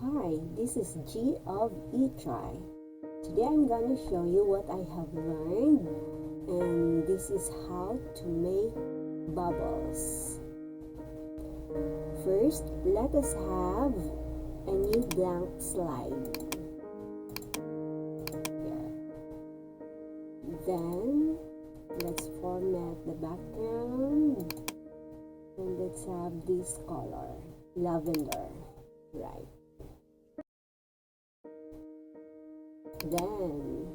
Hi, this is G of eTry. Today I'm gonna show you what I have learned, and this is how to make bubbles. First, let us have a new blank slide. Here. Then, let's format the background, and let's have this color, lavender, right? Then,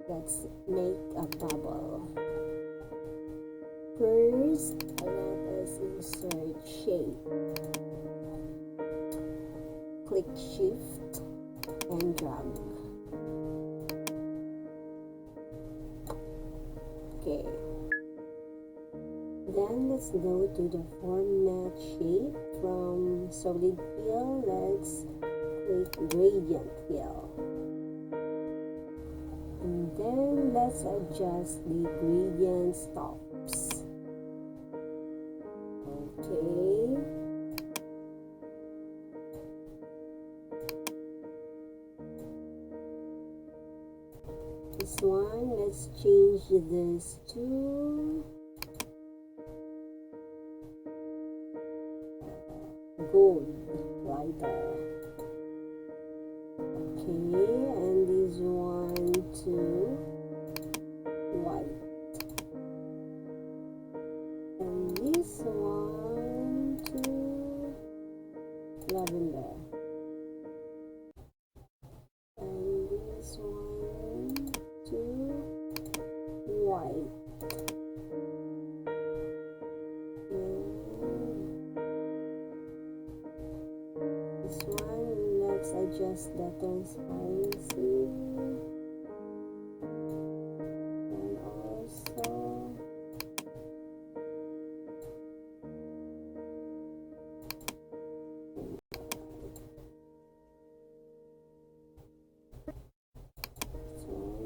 let's make a bubble. First, let us insert shape. Click Shift and drag. Okay. Then let's go to the format shape. From solid fill, let's click gradient fill. And then let's adjust the gradient stops. Okay. This one, let's change this to gold, lighter. Okay, and this one to white. And this one to lavender. And this one to white. And this one, let's adjust the transparency. And also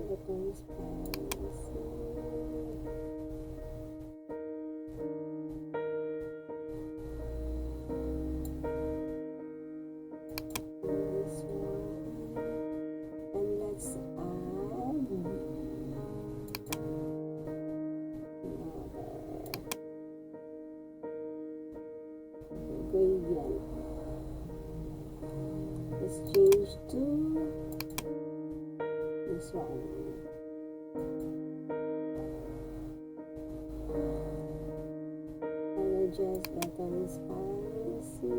the transparency. This one. And let's add another gradient. Let's change to this one. And adjust the transparency.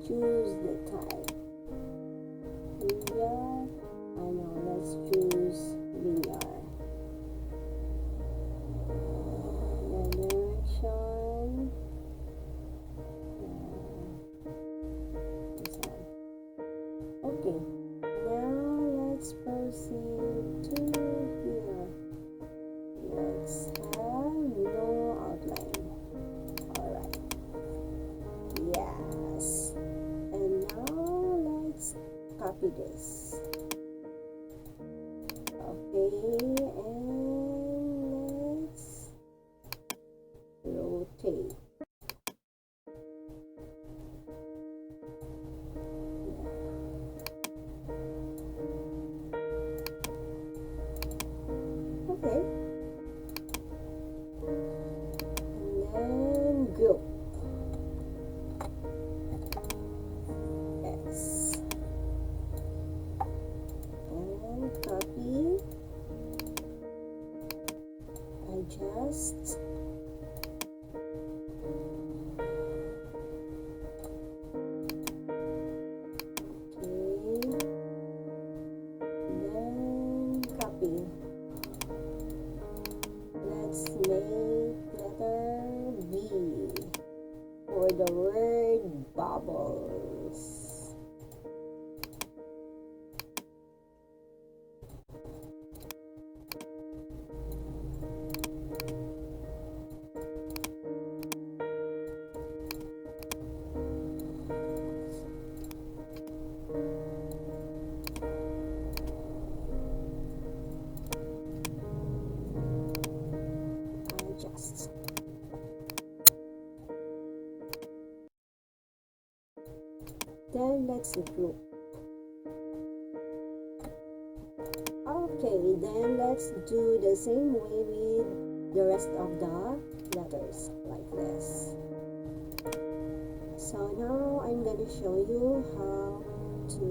Choose the type. Linear. I know, let's choose linear. The direction. This one. Okay. Now let's proceed to here. Let's have no outline. Alright. Yes. And now let's copy this. Okay, and let's rotate. Okay. And then group. Copy, adjust, okay, then copy. Let's make letter B for the word bubbles. then let's group. Okay, then let's do the same way with the rest of the letters, like this. So now I'm going to show you how to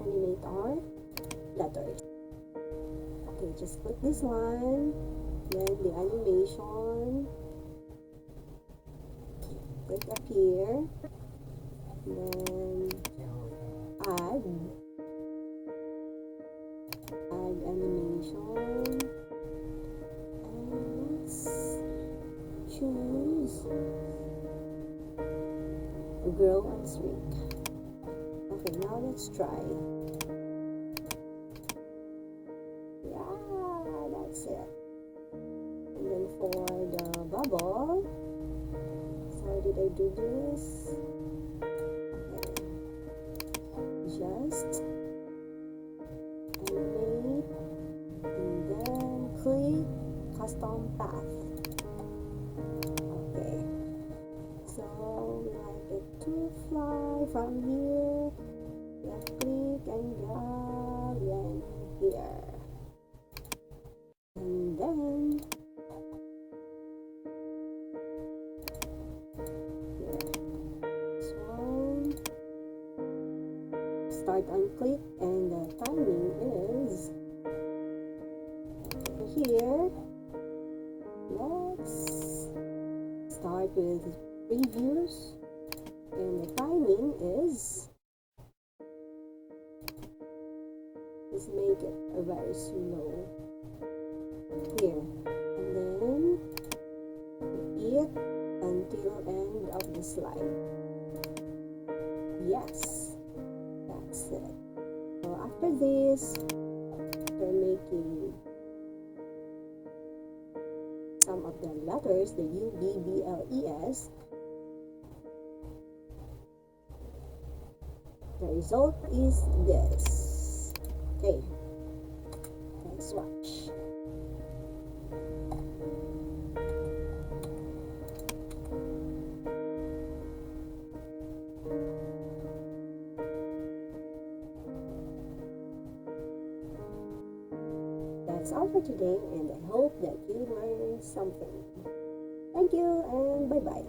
animate our letters. Okay, just put this one, then the animation, click up here, then add animation, and let's choose grow and shrink. Okay, now let's try. Yeah, that's it. And then for the bubble, so how did I do this? Okay, just animate and then click custom path. Okay, so we like it to fly from here. Left click and drag and here. And then here. So start on click and the timing is here. Let's start with previews and the timing is, let's make it a very slow here, and then repeat until end of the slide. Yes, that's it. So after this, we're making some of the letters, the U, B, B, L, E, S. The result is this. Okay, let's watch. That's all for today, and I hope that you learned something. Thank you and bye-bye.